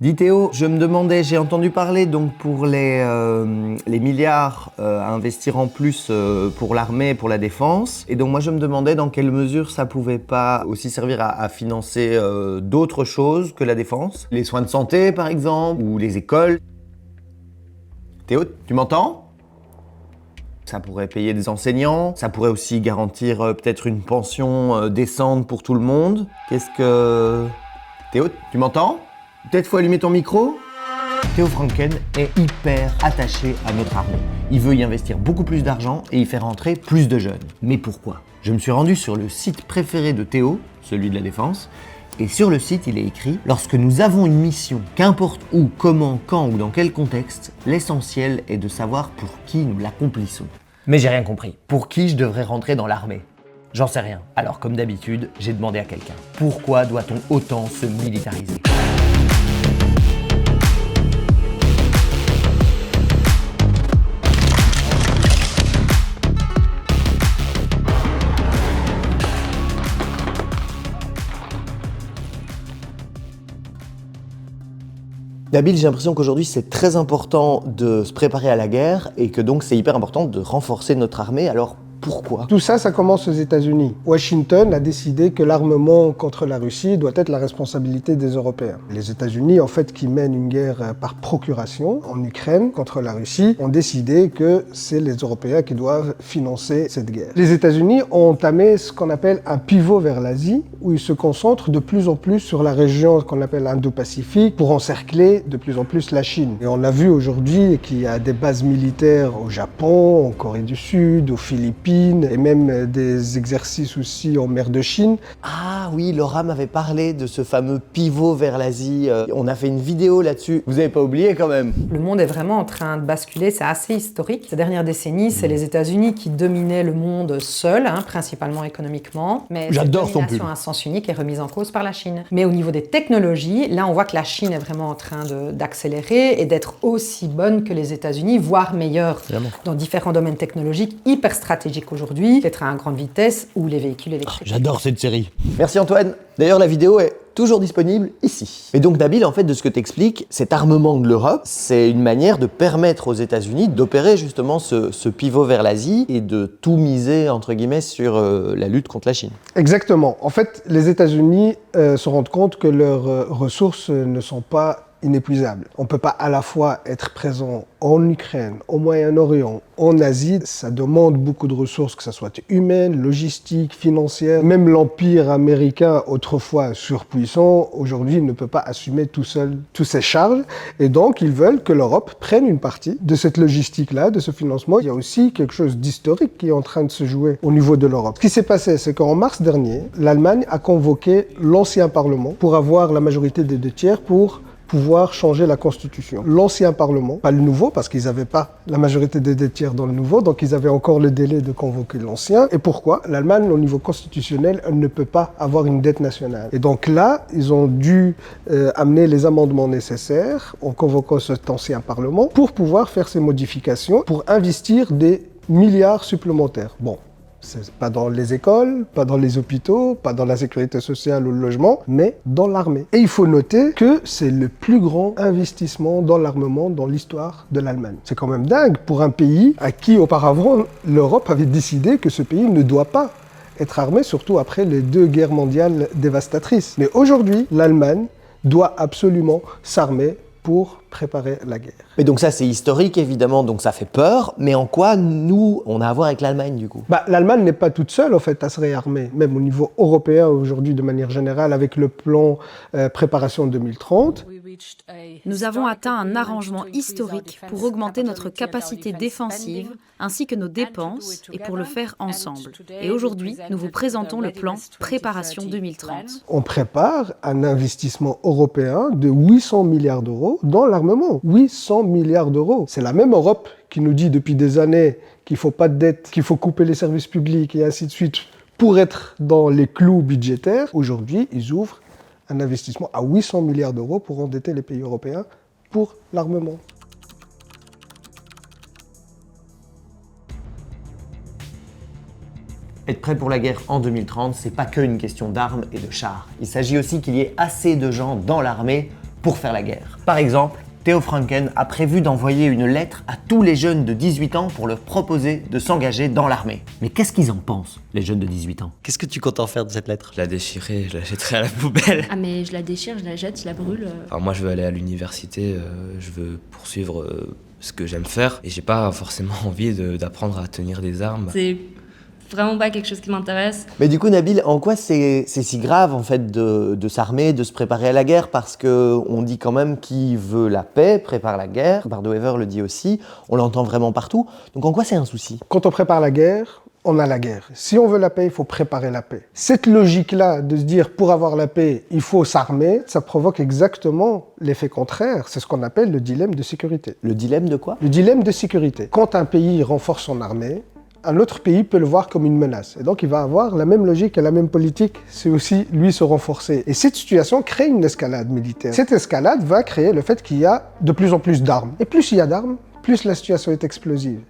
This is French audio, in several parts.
Dis Théo, je me demandais, j'ai entendu parler donc pour les milliards à investir en plus pour l'armée, pour la défense. Et donc moi je me demandais dans quelle mesure ça pouvait pas aussi servir à financer d'autres choses que la défense. Les soins de santé par exemple, ou les écoles. Théo, tu m'entends ? Ça pourrait payer des enseignants, ça pourrait aussi garantir peut-être une pension décente pour tout le monde. Qu'est-ce que... Théo, tu m'entends ? Peut-être faut allumer ton micro ? Théo Franken est hyper attaché à notre armée. Il veut y investir beaucoup plus d'argent et y faire entrer plus de jeunes. Mais pourquoi ? Je me suis rendu sur le site préféré de Théo, celui de la Défense, et sur le site il est écrit « Lorsque nous avons une mission, qu'importe où, comment, quand ou dans quel contexte, l'essentiel est de savoir pour qui nous l'accomplissons. » Mais j'ai rien compris. Pour qui je devrais rentrer dans l'armée ? J'en sais rien. Alors comme d'habitude, j'ai demandé à quelqu'un. Pourquoi doit-on autant se militariser ? Nabil, j'ai l'impression qu'aujourd'hui c'est très important de se préparer à la guerre et que donc c'est hyper important de renforcer notre armée. Alors pourquoi ? Tout ça, ça commence aux États-Unis. Washington a décidé que l'armement contre la Russie doit être la responsabilité des Européens. Les États-Unis, en fait, qui mènent une guerre par procuration en Ukraine contre la Russie, ont décidé que c'est les Européens qui doivent financer cette guerre. Les États-Unis ont entamé ce qu'on appelle un pivot vers l'Asie, où ils se concentrent de plus en plus sur la région qu'on appelle Indo-Pacifique pour encercler de plus en plus la Chine. Et on a vu aujourd'hui qu'il y a des bases militaires au Japon, en Corée du Sud, aux Philippines, et même des exercices aussi en mer de Chine. Ah oui, Laura m'avait parlé de ce fameux pivot vers l'Asie. On a fait une vidéo là-dessus. Vous n'avez pas oublié quand même ? Le monde est vraiment en train de basculer, c'est assez historique. Ces dernières décennies, c'est les États-Unis qui dominaient le monde seuls, principalement économiquement. Mais j'adore cette son domination pull. à sens unique est remise en cause par la Chine. Mais au niveau des technologies, là on voit que la Chine est vraiment en train d'accélérer et d'être aussi bonne que les États-Unis, voire meilleure dans différents domaines technologiques hyper stratégiques aujourd'hui, les trains à grande vitesse ou les véhicules électriques. J'adore cette série. Merci Antoine. D'ailleurs, la vidéo est toujours disponible ici. Et donc Nabil, en fait, de ce que t'expliques, cet armement de l'Europe, c'est une manière de permettre aux États-Unis d'opérer justement ce pivot vers l'Asie et de tout miser, entre guillemets, sur la lutte contre la Chine. Exactement. En fait, les États-Unis se rendent compte que leurs ressources ne sont pas inépuisables. On ne peut pas à la fois être présent en Ukraine, au Moyen-Orient, en Asie. Ça demande beaucoup de ressources, que ce soit humaines, logistiques, financières. Même l'Empire américain, autrefois surpuissant, aujourd'hui ne peut pas assumer tout seul toutes ces charges. Et donc, ils veulent que l'Europe prenne une partie de cette logistique-là, de ce financement. Il y a aussi quelque chose d'historique qui est en train de se jouer au niveau de l'Europe. Ce qui s'est passé, c'est qu'en mars dernier, l'Allemagne a convoqué l'ancien Parlement pour avoir la majorité des 2/3 pour pouvoir changer la Constitution. L'ancien Parlement, pas le nouveau, parce qu'ils n'avaient pas la majorité des 2/3 dans le nouveau, donc ils avaient encore le délai de convoquer l'ancien. Et pourquoi ? L'Allemagne, au niveau constitutionnel, elle ne peut pas avoir une dette nationale. Et donc là, ils ont dû amener les amendements nécessaires en convoquant cet ancien Parlement pour pouvoir faire ces modifications, pour investir des milliards supplémentaires. Bon. C'est pas dans les écoles, pas dans les hôpitaux, pas dans la sécurité sociale ou le logement, mais dans l'armée. Et il faut noter que c'est le plus grand investissement dans l'armement dans l'histoire de l'Allemagne. C'est quand même dingue pour un pays à qui auparavant l'Europe avait décidé que ce pays ne doit pas être armé, surtout après les 2 guerres mondiales dévastatrices. Mais aujourd'hui, l'Allemagne doit absolument s'armer pour préparer la guerre. Et donc ça c'est historique évidemment, donc ça fait peur, mais en quoi nous on a à voir avec l'Allemagne du coup ? L'Allemagne n'est pas toute seule en fait à se réarmer, même au niveau européen aujourd'hui de manière générale avec le plan préparation 2030. Nous avons atteint un arrangement historique pour augmenter notre capacité défensive ainsi que nos dépenses et pour le faire ensemble. Et aujourd'hui, nous vous présentons le plan Préparation 2030. On prépare un investissement européen de 800 milliards d'euros dans l'armement. 800 milliards d'euros. C'est la même Europe qui nous dit depuis des années qu'il ne faut pas de dette, qu'il faut couper les services publics et ainsi de suite pour être dans les clous budgétaires. Aujourd'hui, ils ouvrent un investissement à 800 milliards d'euros pour endetter les pays européens pour l'armement. Être prêt pour la guerre en 2030, c'est pas que une question d'armes et de chars. Il s'agit aussi qu'il y ait assez de gens dans l'armée pour faire la guerre. Par exemple, Theo Franken a prévu d'envoyer une lettre à tous les jeunes de 18 ans pour leur proposer de s'engager dans l'armée. Mais qu'est-ce qu'ils en pensent, les jeunes de 18 ans? Qu'est-ce que tu comptes en faire de cette lettre? Je la déchirerai, je la jetterai à la poubelle. Ah mais je la déchire, je la jette, je la brûle. Alors moi je veux aller à l'université, je veux poursuivre ce que j'aime faire et j'ai pas forcément envie d'apprendre à tenir des armes. C'est vraiment pas quelque chose qui m'intéresse. Mais du coup, Nabil, en quoi c'est si grave en fait de s'armer, de se préparer à la guerre? Parce qu'on dit quand même qui veut la paix prépare la guerre. Bardot-Wever le dit aussi. On l'entend vraiment partout. Donc en quoi c'est un souci? Quand on prépare la guerre, on a la guerre. Si on veut la paix, il faut préparer la paix. Cette logique-là de se dire pour avoir la paix, il faut s'armer, ça provoque exactement l'effet contraire. C'est ce qu'on appelle le dilemme de sécurité. Le dilemme de quoi? Le dilemme de sécurité. Quand un pays renforce son armée, un autre pays peut le voir comme une menace. Et donc, il va avoir la même logique et la même politique, c'est aussi, lui, se renforcer. Et cette situation crée une escalade militaire. Cette escalade va créer le fait qu'il y a de plus en plus d'armes. Et plus il y a d'armes, plus la situation est explosive.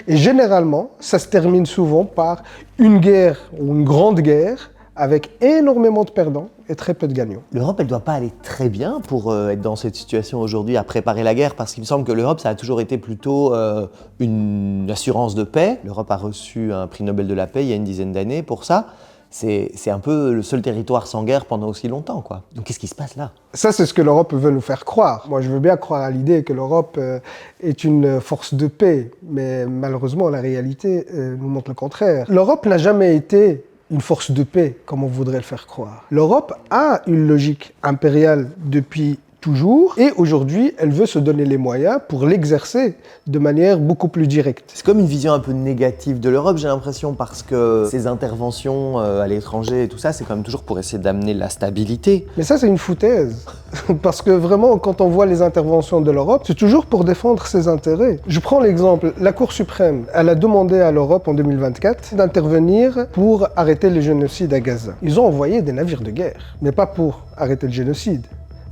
Et généralement, ça se termine souvent par une guerre ou une grande guerre avec énormément de perdants et très peu de gagnants. L'Europe, elle doit pas aller très bien pour être dans cette situation aujourd'hui à préparer la guerre, parce qu'il me semble que l'Europe, ça a toujours été plutôt une assurance de paix. L'Europe a reçu un prix Nobel de la paix il y a une dizaine d'années pour ça. C'est un peu le seul territoire sans guerre pendant aussi longtemps, quoi. Donc qu'est-ce qui se passe là? Ça, c'est ce que l'Europe veut nous faire croire. Moi, je veux bien croire à l'idée que l'Europe est une force de paix, mais malheureusement, la réalité nous montre le contraire. L'Europe n'a jamais été une force de paix, comme on voudrait le faire croire. L'Europe a une logique impériale depuis toujours, et aujourd'hui, elle veut se donner les moyens pour l'exercer de manière beaucoup plus directe. C'est comme une vision un peu négative de l'Europe, j'ai l'impression, parce que ces interventions à l'étranger et tout ça, c'est quand même toujours pour essayer d'amener la stabilité. Mais ça, c'est une foutaise. Parce que vraiment, quand on voit les interventions de l'Europe, c'est toujours pour défendre ses intérêts. Je prends l'exemple, la Cour suprême, elle a demandé à l'Europe en 2024 d'intervenir pour arrêter le génocide à Gaza. Ils ont envoyé des navires de guerre, mais pas pour arrêter le génocide,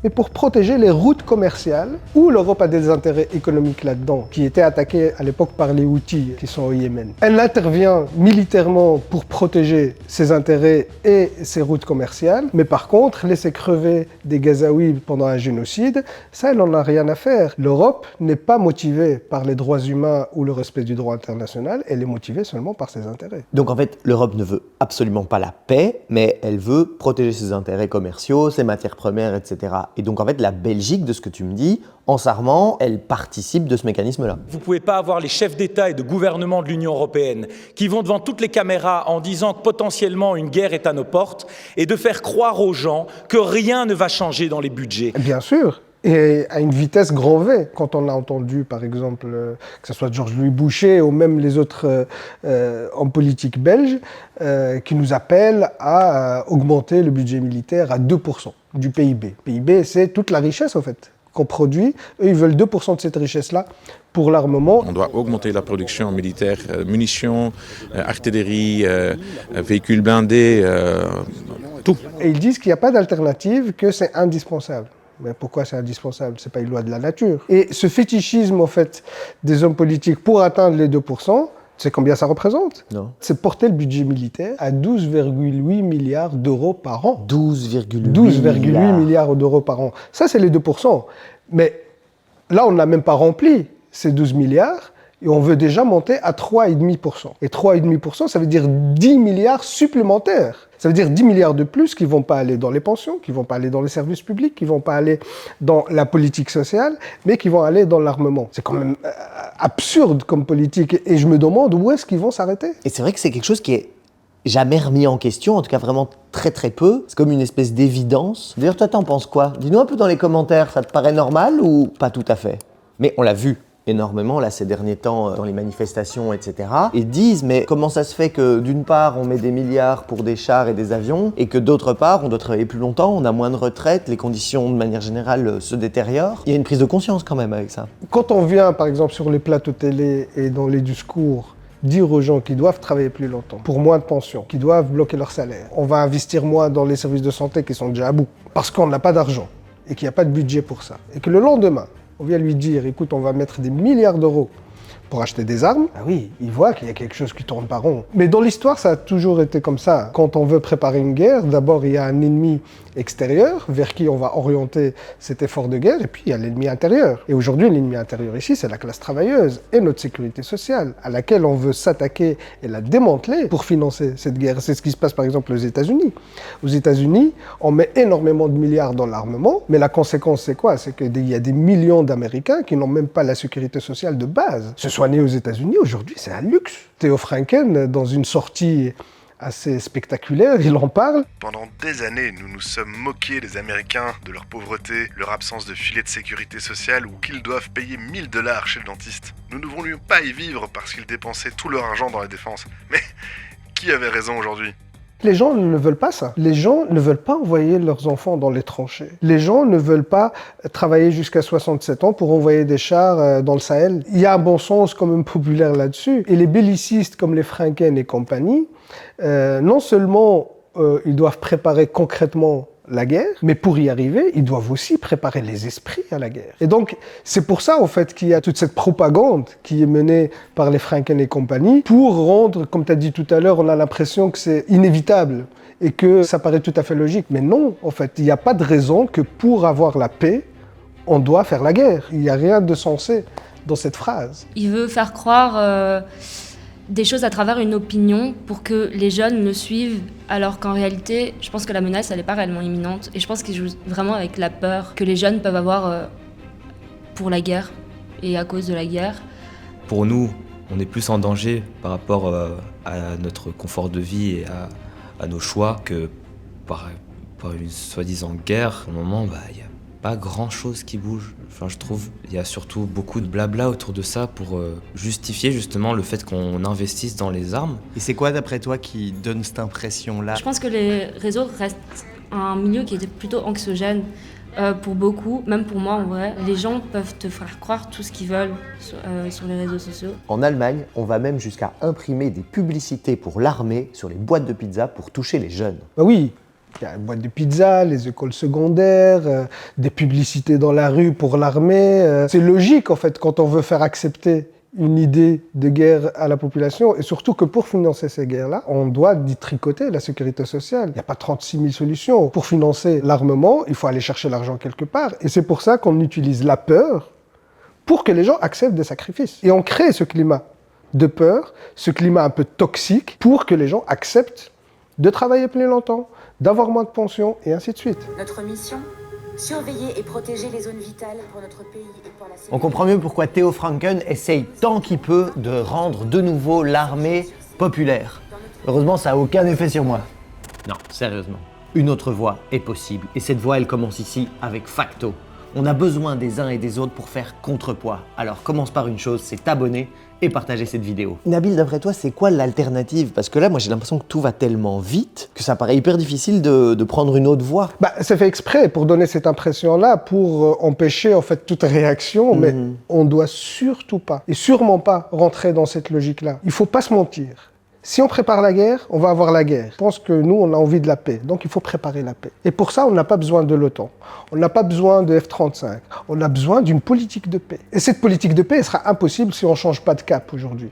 mais pour protéger les routes commerciales où l'Europe a des intérêts économiques là-dedans, qui étaient attaqués à l'époque par les Houthis qui sont au Yémen. Elle intervient militairement pour protéger ses intérêts et ses routes commerciales, mais par contre, laisser crever des Gazaouis pendant un génocide, ça, elle n'en a rien à faire. L'Europe n'est pas motivée par les droits humains ou le respect du droit international, elle est motivée seulement par ses intérêts. Donc en fait, l'Europe ne veut absolument pas la paix, mais elle veut protéger ses intérêts commerciaux, ses matières premières, etc. Et donc en fait, la Belgique, de ce que tu me dis, en s'armant, elle participe de ce mécanisme-là. Vous ne pouvez pas avoir les chefs d'État et de gouvernement de l'Union européenne qui vont devant toutes les caméras en disant que potentiellement une guerre est à nos portes et de faire croire aux gens que rien ne va changer dans les budgets. Bien sûr. Et à une vitesse grand V. Quand on a entendu, par exemple, que ce soit Georges-Louis Boucher ou même les autres hommes politiques belges, qui nous appellent à augmenter le budget militaire à 2% du PIB. PIB, c'est toute la richesse, en fait, qu'on produit. Eux, ils veulent 2% de cette richesse-là pour l'armement. On doit augmenter la production militaire, munitions, artillerie, véhicules blindés, tout. Et ils disent qu'il n'y a pas d'alternative, que c'est indispensable. Mais pourquoi c'est indispensable? C'est pas une loi de la nature. Et ce fétichisme, en fait, des hommes politiques pour atteindre les 2%, c'est combien ça représente? Non. C'est porter le budget militaire à 12,8 milliards d'euros par an. 12,8 milliards d'euros par an. Ça, c'est les 2%. Mais là, on n'a même pas rempli ces 12 milliards et on veut déjà monter à 3,5%. Et 3,5%, ça veut dire 10 milliards supplémentaires. Ça veut dire 10 milliards de plus qui ne vont pas aller dans les pensions, qui ne vont pas aller dans les services publics, qui ne vont pas aller dans la politique sociale, mais qui vont aller dans l'armement. C'est quand même absurde comme politique. Et je me demande où est-ce qu'ils vont s'arrêter. Et c'est vrai que c'est quelque chose qui est jamais remis en question, en tout cas vraiment très très peu. C'est comme une espèce d'évidence. D'ailleurs, toi, t'en penses quoi? Dis-nous un peu dans les commentaires, ça te paraît normal ou pas tout à fait? Mais on l'a vu énormément là ces derniers temps dans les manifestations, etc. Et disent mais comment ça se fait que d'une part on met des milliards pour des chars et des avions et que d'autre part on doit travailler plus longtemps, on a moins de retraite, les conditions de manière générale se détériorent. Il y a une prise de conscience quand même avec ça. Quand on vient par exemple sur les plateaux télé et dans les discours dire aux gens qu'ils doivent travailler plus longtemps, pour moins de pension, qu'ils doivent bloquer leur salaire, on va investir moins dans les services de santé qui sont déjà à bout parce qu'on n'a pas d'argent et qu'il n'y a pas de budget pour ça, et que le lendemain on vient lui dire, écoute, on va mettre des milliards d'euros pour acheter des armes, bah oui, ils voient qu'il y a quelque chose qui tourne pas rond. Mais dans l'histoire, ça a toujours été comme ça. Quand on veut préparer une guerre, d'abord il y a un ennemi extérieur vers qui on va orienter cet effort de guerre, et puis il y a l'ennemi intérieur. Et aujourd'hui, l'ennemi intérieur ici, c'est la classe travailleuse et notre sécurité sociale, à laquelle on veut s'attaquer et la démanteler pour financer cette guerre. C'est ce qui se passe par exemple aux États-Unis. Aux États-Unis, on met énormément de milliards dans l'armement, mais la conséquence c'est quoi? C'est qu'il y a des millions d'Américains qui n'ont même pas la sécurité sociale de base. Se soigner aux États-Unis, aujourd'hui, c'est un luxe. Theo Franken, dans une sortie assez spectaculaire, il en parle. Pendant des années, nous nous sommes moqués des Américains, de leur pauvreté, leur absence de filet de sécurité sociale ou qu'ils doivent payer 1000 $ chez le dentiste. Nous ne voulions pas y vivre parce qu'ils dépensaient tout leur argent dans la défense. Mais qui avait raison aujourd'hui ? Les gens ne veulent pas ça. Les gens ne veulent pas envoyer leurs enfants dans les tranchées. Les gens ne veulent pas travailler jusqu'à 67 ans pour envoyer des chars dans le Sahel. Il y a un bon sens quand même populaire là-dessus. Et les bellicistes comme les Franken et compagnie, non seulement ils doivent préparer concrètement la guerre, mais pour y arriver, ils doivent aussi préparer les esprits à la guerre. Et donc, c'est pour ça, en fait, qu'il y a toute cette propagande qui est menée par les Franken et compagnie pour rendre, comme tu as dit tout à l'heure, on a l'impression que c'est inévitable et que ça paraît tout à fait logique. Mais non, en fait, il n'y a pas de raison que pour avoir la paix, on doit faire la guerre. Il n'y a rien de sensé dans cette phrase. Il veut faire croire des choses à travers une opinion pour que les jeunes le suivent, alors qu'en réalité, je pense que la menace, elle n'est pas réellement imminente. Et je pense qu'il joue vraiment avec la peur que les jeunes peuvent avoir pour la guerre et à cause de la guerre. Pour nous, on est plus en danger par rapport à notre confort de vie et à nos choix que par une soi-disant guerre. Au moment, il n'y a pas grand-chose qui bouge. Enfin, je trouve il y a surtout beaucoup de blabla autour de ça pour justifier justement le fait qu'on investisse dans les armes. Et c'est quoi d'après toi qui donne cette impression-là? Je pense que les réseaux restent un milieu qui est plutôt anxiogène pour beaucoup, même pour moi en vrai. Les gens peuvent te faire croire tout ce qu'ils veulent sur les réseaux sociaux. En Allemagne, on va même jusqu'à imprimer des publicités pour l'armée sur les boîtes de pizza pour toucher les jeunes. Bah oui. Il y a une boîte de pizza, les écoles secondaires, des publicités dans la rue pour l'armée. C'est logique, en fait, quand on veut faire accepter une idée de guerre à la population, et surtout que pour financer ces guerres-là, on doit tricoter la sécurité sociale. Il n'y a pas 36 000 solutions. Pour financer l'armement, il faut aller chercher l'argent quelque part. Et c'est pour ça qu'on utilise la peur pour que les gens acceptent des sacrifices. Et on crée ce climat de peur, ce climat un peu toxique, pour que les gens acceptent de travailler plus longtemps, d'avoir moins de pensions, et ainsi de suite. Notre mission, surveiller et protéger les zones vitales pour notre pays et pour la sécurité. On comprend mieux pourquoi Theo Franken essaye tant qu'il peut de rendre de nouveau l'armée populaire. Heureusement, ça n'a aucun effet sur moi. Non, sérieusement. Une autre voie est possible, et cette voie, elle commence ici avec Facto. On a besoin des uns et des autres pour faire contrepoids. Alors commence par une chose, c'est t'abonner et partager cette vidéo. Nabil, d'après toi, c'est quoi l'alternative? Parce que là, moi, j'ai l'impression que tout va tellement vite que ça paraît hyper difficile de prendre une autre voie. C'est fait exprès pour donner cette impression-là, pour empêcher en fait toute réaction, mais on doit surtout pas, et sûrement pas, rentrer dans cette logique-là. Il faut pas se mentir. Si on prépare la guerre, on va avoir la guerre. Je pense que nous, on a envie de la paix, donc il faut préparer la paix. Et pour ça, on n'a pas besoin de l'OTAN, on n'a pas besoin de F-35, on a besoin d'une politique de paix. Et cette politique de paix, elle sera impossible si on ne change pas de cap aujourd'hui.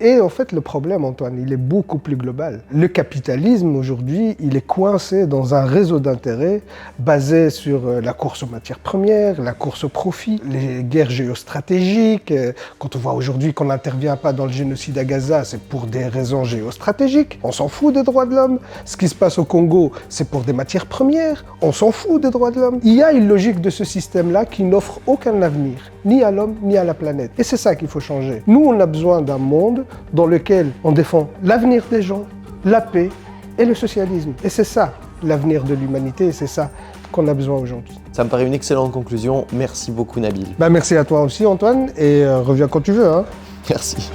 Et en fait, le problème, Antoine, il est beaucoup plus global. Le capitalisme, aujourd'hui, il est coincé dans un réseau d'intérêts basé sur la course aux matières premières, la course au profit, les guerres géostratégiques. Quand on voit aujourd'hui qu'on n'intervient pas dans le génocide à Gaza, c'est pour des raisons géostratégiques. On s'en fout des droits de l'homme. Ce qui se passe au Congo, c'est pour des matières premières. On s'en fout des droits de l'homme. Il y a une logique de ce système-là qui n'offre aucun avenir, ni à l'homme, ni à la planète. Et c'est ça qu'il faut changer. Nous, on a besoin d'un monde dans lequel on défend l'avenir des gens, la paix et le socialisme. Et c'est ça l'avenir de l'humanité, et c'est ça qu'on a besoin aujourd'hui. Ça me paraît une excellente conclusion. Merci beaucoup, Nabil. Merci à toi aussi, Antoine, et reviens quand tu veux. Hein. Merci.